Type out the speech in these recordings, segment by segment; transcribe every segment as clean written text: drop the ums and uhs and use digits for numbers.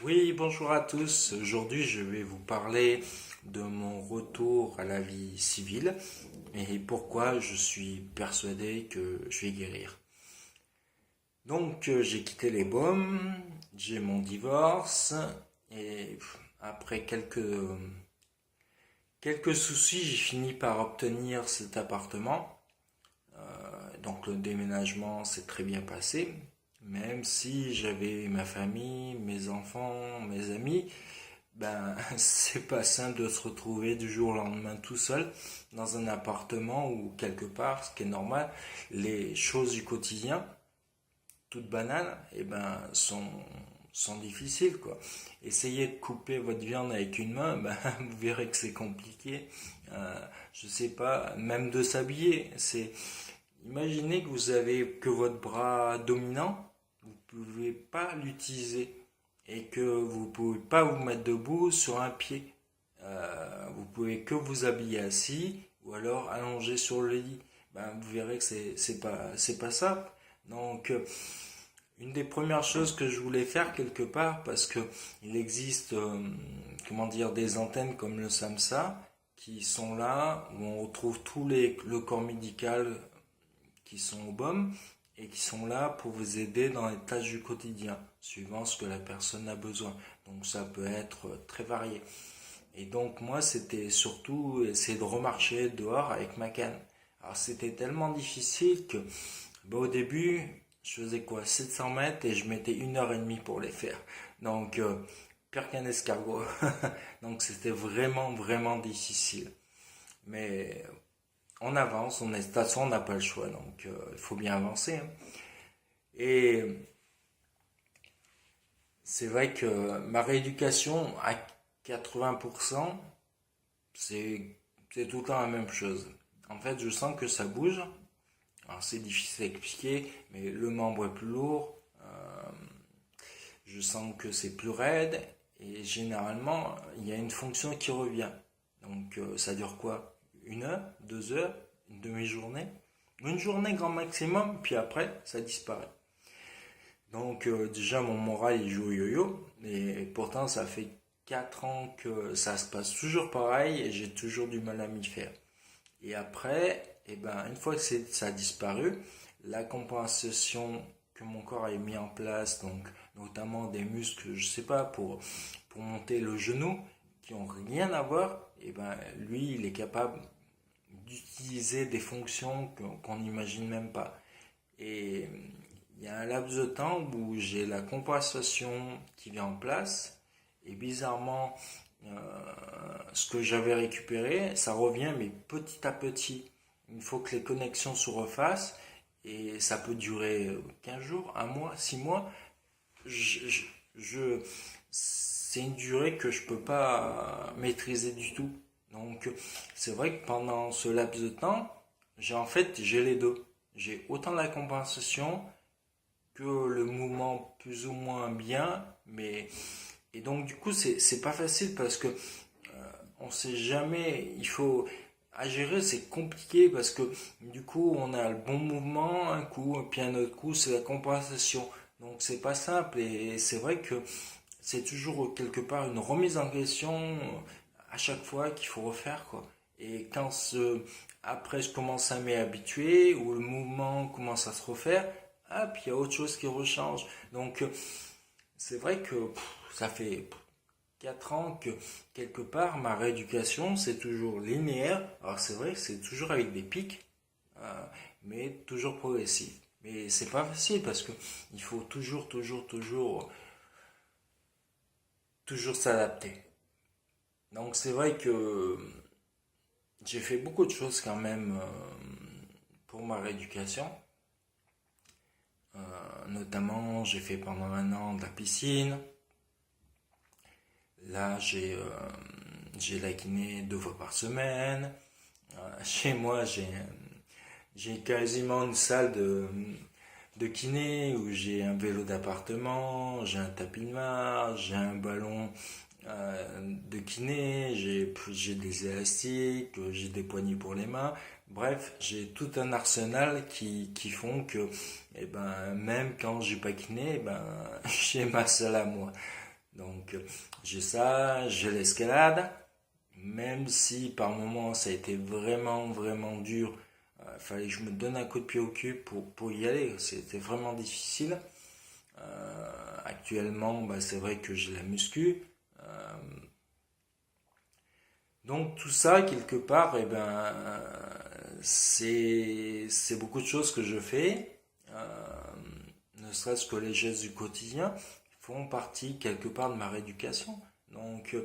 Oui, bonjour à tous. Aujourd'hui, je vais vous parler de mon retour à la vie civile et pourquoi je suis persuadé que je vais guérir. J'ai quitté les Baumes, j'ai mon divorce et après quelques soucis, j'ai fini par obtenir cet appartement. Donc le déménagement s'est très bien passé, même si j'avais ma famille, mes enfants, mes amis. C'est pas simple de se retrouver du jour au lendemain tout seul dans un appartement ou quelque part, ce qui est normal. Les choses du quotidien, toutes banales, sont difficiles, quoi. Essayez de couper votre viande avec une main, vous verrez que c'est compliqué. Je sais pas, même de s'habiller, imaginez que vous avez que votre bras dominant, vous pouvez pas l'utiliser et que vous ne pouvez pas vous mettre debout sur un pied. Vous pouvez que vous habiller assis ou alors allongé sur le lit. Vous verrez que c'est pas ça. Donc une des premières choses que je voulais faire quelque part parce que il existe comment dire des antennes comme le SAMSA qui sont là où on retrouve le corps médical qui sont au BOM et qui sont là pour vous aider dans les tâches du quotidien, suivant ce que la personne a besoin. Donc ça peut être très varié. Et donc moi, c'était surtout essayer de remarcher dehors avec ma canne. Alors c'était tellement difficile que au début, je faisais quoi 700 mètres et je mettais 1 heure et demie pour les faire. Donc pire qu'un escargot. Donc c'était vraiment, vraiment difficile. Mais on avance, de toute façon on n'a pas le choix, donc il faut bien avancer, hein. Et c'est vrai que ma rééducation à 80%, c'est c'est tout le temps la même chose. En fait, je sens que ça bouge. Alors c'est difficile à expliquer, mais le membre est plus lourd. Je sens que c'est plus raide et généralement il y a une fonction qui revient. Donc ça dure quoi 1 heure, 2 heures, une demi-journée, une journée grand maximum, puis après ça disparaît. Donc déjà mon moral il joue au yo-yo et pourtant ça fait 4 ans que ça se passe toujours pareil et j'ai toujours du mal à m'y faire. Et après, une fois que ça a disparu, la compensation que mon corps a mis en place, donc notamment des muscles, je sais pas, pour monter le genou, qui ont rien à voir, lui, il est capable d'utiliser des fonctions qu'on n'imagine même pas. Et il y a un laps de temps où j'ai la compensation qui vient en place, et bizarrement, ce que j'avais récupéré, ça revient, mais petit à petit. Il faut que les connexions se refassent, et ça peut durer 15 jours, un mois, 6 mois. Je, je- je- c'est une durée que je peux pas maîtriser du tout. Donc, c'est vrai que pendant ce laps de temps, j'ai les deux. J'ai autant la compensation que le mouvement plus ou moins bien, mais et donc du coup c'est pas facile parce que on sait jamais, il faut à gérer, c'est compliqué parce que du coup on a le bon mouvement un coup et puis un autre coup c'est la compensation. Donc c'est pas simple et c'est vrai que c'est toujours quelque part une remise en question à chaque fois qu'il faut refaire quoi. Et après je commence à m'y habituer ou le mouvement commence à se refaire, ah puis il y a autre chose qui rechange. Donc c'est vrai que ça fait 4 ans que quelque part ma rééducation c'est toujours linéaire. Alors c'est vrai que c'est toujours avec des pics, euh, mais toujours progressif. Mais c'est pas facile parce que il faut toujours s'adapter. Donc c'est vrai que j'ai fait beaucoup de choses quand même pour ma rééducation. Notamment j'ai fait pendant 1 an de la piscine. Là j'ai la kiné 2 fois par semaine. Chez moi j'ai quasiment une salle de kiné où j'ai un vélo d'appartement, j'ai un tapis de marche, j'ai un ballon de kiné, j'ai des élastiques, j'ai des poignées pour les mains. Bref, j'ai tout un arsenal qui font que même quand j'ai pas kiné, j'ai ma salle à moi. Donc j'ai ça, j'ai l'escalade, même si par moments ça a été vraiment vraiment dur, fallait que je me donne un coup de pied au cul pour y aller, c'était vraiment difficile. Actuellement, bah, c'est vrai que j'ai la muscu. Euh, donc tout ça, quelque part, eh ben, c'est beaucoup de choses que je fais. Ne serait-ce que les gestes du quotidien font partie quelque part de ma rééducation. Donc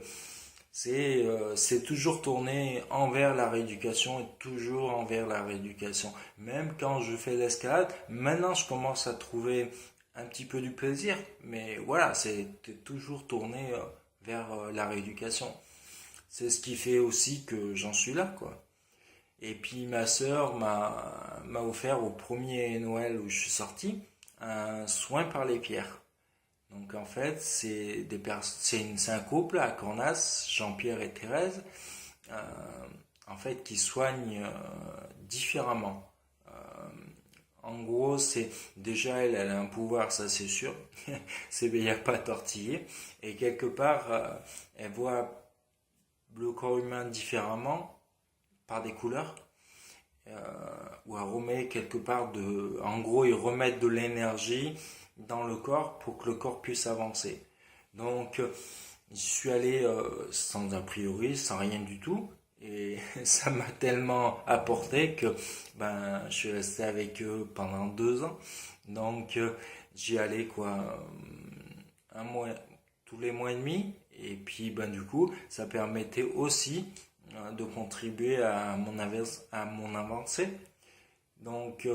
c'est toujours tourné envers la rééducation et toujours envers la rééducation. Même quand je fais l'escalade, maintenant je commence à trouver un petit peu du plaisir, mais voilà, c'est toujours tourné vers la rééducation. C'est ce qui fait aussi que j'en suis là, quoi. Et puis ma sœur m'a offert au premier Noël où je suis sorti un soin par les pierres. Donc en fait, c'est un couple à Cornas, Jean-Pierre et Thérèse, euh, en fait, qui soignent différemment. Euh, En gros, c'est déjà elle a un pouvoir, ça c'est sûr. C'est il n'y a pas à tortiller. Et quelque part, elle voit le corps humain différemment par des couleurs. Euh, ou à remettre quelque part de. En gros, ils remettent de l'énergie dans le corps pour que le corps puisse avancer. Donc, j'y suis allé sans a priori, sans rien du tout. Et ça m'a tellement apporté que ben, je suis resté avec eux pendant 2 ans. Donc, j'y allais quoi, un mois, tous les mois et demi. Et puis, ben, du coup, ça permettait aussi de contribuer à mon avancée. Donc,